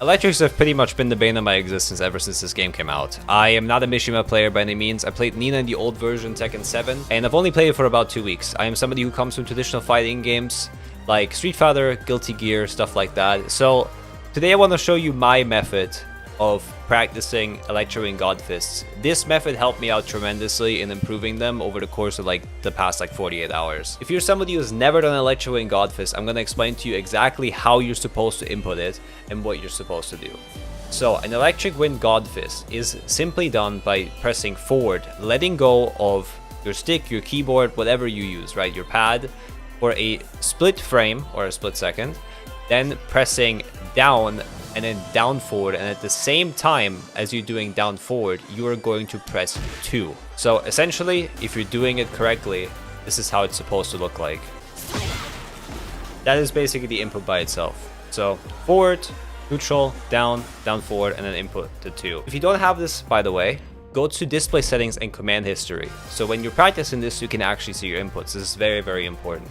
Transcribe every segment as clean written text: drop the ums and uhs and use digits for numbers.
Electrics have pretty much been the bane of my existence ever since this game came out. I am not a Mishima player by any means. I played Nina in the old version, Tekken 7, and I've only played it for about 2 weeks. I am somebody who comes from traditional fighting games like Street Fighter, Guilty Gear, stuff like that. So today I want to show you my method of practicing Electro Wing God Fists. This method helped me out tremendously in improving them over the course of the past 48 hours. If you're somebody who's never done Electro Wing God Fist, I'm going to explain to you exactly how you're supposed to input it and what you're supposed to do. So an Electric Wind God Fist is simply done by pressing forward, letting go of your stick, your keyboard, whatever you use, right? Your pad, for a split frame or a split second, then pressing down and then down forward, and at the same time as you're doing down forward, you are going to press 2. So essentially, if you're doing it correctly, this is how it's supposed to look like. That is basically the input by itself. So forward, neutral, down, down forward, and then input to 2. If you don't have this, by the way, go to display settings and command history. So when you're practicing this, you can actually see your inputs. This is very, very important.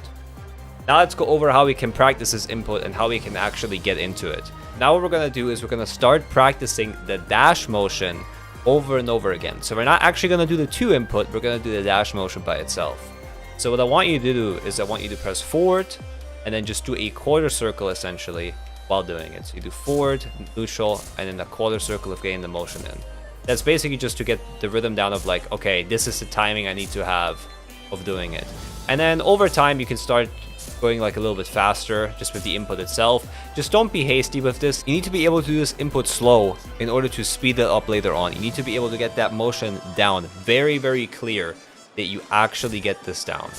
Now let's go over how we can practice this input and how we can actually get into it. Now what we're going to do is we're going to start practicing the dash motion over and over again. So we're not actually going to do the 2 input, we're going to do the dash motion by itself. So what I want you to do is I want you to press forward and then just do a quarter circle essentially while doing it. So you do forward, neutral, and then a quarter circle of getting the motion in. That's basically just to get the rhythm down of okay, this is the timing I need to have of doing it. And then over time you can start going a little bit faster just with the input itself. Just don't be hasty with this. You need to be able to do this input slow in order to speed it up later on. You need to be able to get that motion down very, very clear that you actually get this down,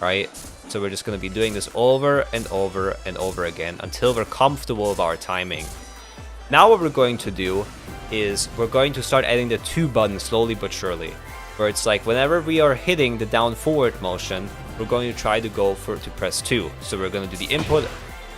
right? So we're just going to be doing this over and over and over again until we're comfortable with our timing. Now what we're going to do is we're going to start adding the 2 buttons slowly but surely, where it's whenever we are hitting the down forward motion, we're going to try to press 2. So we're going to do the input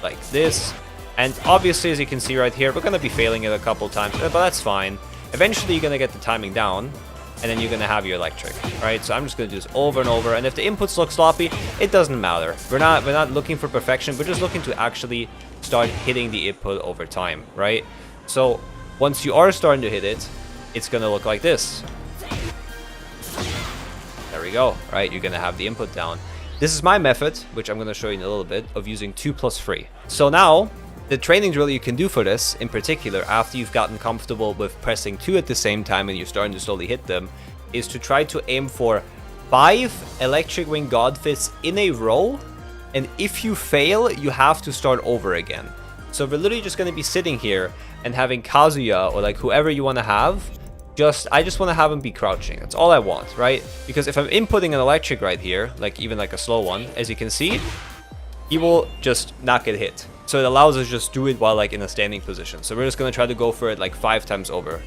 like this, and obviously as you can see right here, we're going to be failing it a couple times, but that's fine. Eventually you're going to get the timing down, and then you're going to have your electric, right? So I'm just going to do this over and over, and if the inputs look sloppy, it doesn't matter. We're not looking for perfection, we're just looking to actually start hitting the input over time, right? So once you are starting to hit it, it's going to look like this. There we go, right? You're going to have the input down. This is my method, which I'm going to show you in a little bit, of using 2 plus 3. So now, the training drill you can do for this, in particular, after you've gotten comfortable with pressing 2 at the same time and you're starting to slowly hit them, is to try to aim for 5 Electric Wing God Fists in a row, and if you fail, you have to start over again. So we're literally just going to be sitting here and having Kazuya, or whoever you want to have, I just want to have him be crouching. That's all I want, right? Because if I'm inputting an electric right here, even a slow one, as you can see, he will just not get hit. So it allows us to just do it while in a standing position. So we're just going to try to go for it 5 times over.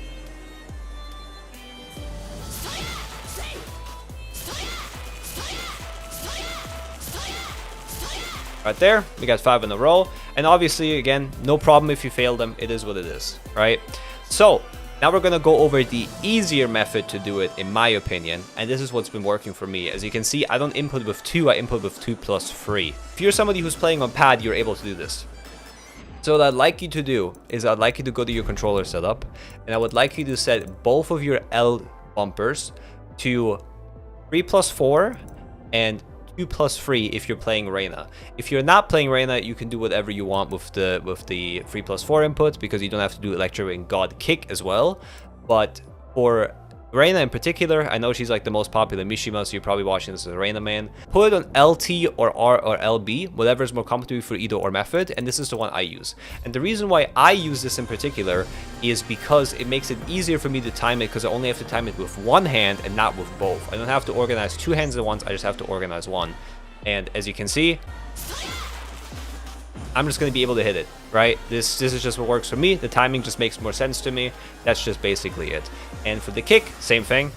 Right there, we got 5 in a row. And obviously, again, no problem if you fail them. It is what it is, right? So now we're going to go over the easier method to do it, in my opinion, and this is what's been working for me. As you can see, I don't input with 2, I input with 2 plus 3. If you're somebody who's playing on pad, you're able to do this. So what I'd like you to do is I'd like you to go to your controller setup, and I would like you to set both of your L bumpers to 3 plus 4 and 2 plus 3 if you're playing Reina. If you're not playing Reina, you can do whatever you want with the 3 plus 4 input, because you don't have to do Electro Wing God Kick as well. But for Reina in particular, I know she's the most popular Mishima, so you're probably watching this as a Reina man. Put it on LT or R or LB, whatever is more comfortable for either or method, and this is the one I use. And the reason why I use this in particular is because it makes it easier for me to time it, because I only have to time it with one hand and not with both. I don't have to organize 2 hands at once, I just have to organize one. And as you can see, I'm just going to be able to hit it, right? This is just what works for me. The timing just makes more sense to me. That's just basically it. And for the kick, same thing.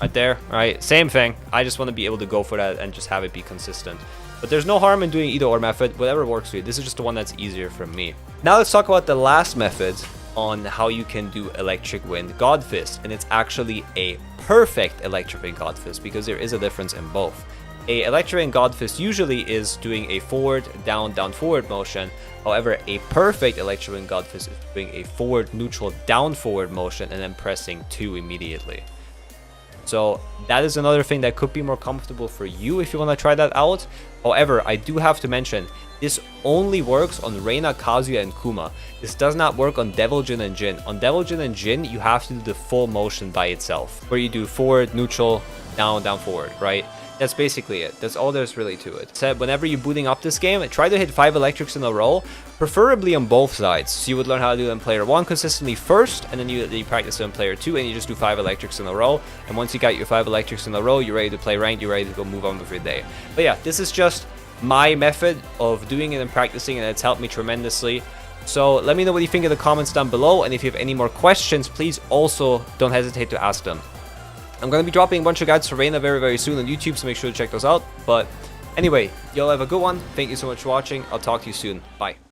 Right there, right? Same thing. I just want to be able to go for that and just have it be consistent. But there's no harm in doing either or method, whatever works for you. This is just the one that's easier for me. Now let's talk about the last method on how you can do Electric Wind God Fist. And it's actually a perfect Electric Wind God Fist, because there is a difference in both. A electric God Fist usually is doing a forward, down, down, forward motion. However, a perfect electric God Fist is doing a forward, neutral, down, forward motion and then pressing 2 immediately. So that is another thing that could be more comfortable for you if you want to try that out. However, I do have to mention, this only works on Reina, Kazuya, and Kuma. This does not work on Devil Jin and Jin. On Devil Jin and Jin, you have to do the full motion by itself, where you do forward, neutral, down, down, forward, right? That's basically it. That's all there's really to it. So whenever you're booting up this game, try to hit 5 electrics in a row, preferably on both sides. So you would learn how to do it in player 1 consistently first, and then you practice it in player 2, and you just do 5 electrics in a row. And once you got your 5 electrics in a row, you're ready to play ranked, you're ready to go move on with your day. But yeah, this is just my method of doing it and practicing, and it's helped me tremendously. So let me know what you think in the comments down below, and if you have any more questions, please also don't hesitate to ask them. I'm going to be dropping a bunch of guides for Reina very, very soon on YouTube, so make sure to check those out. But anyway, y'all have a good one. Thank you so much for watching. I'll talk to you soon. Bye.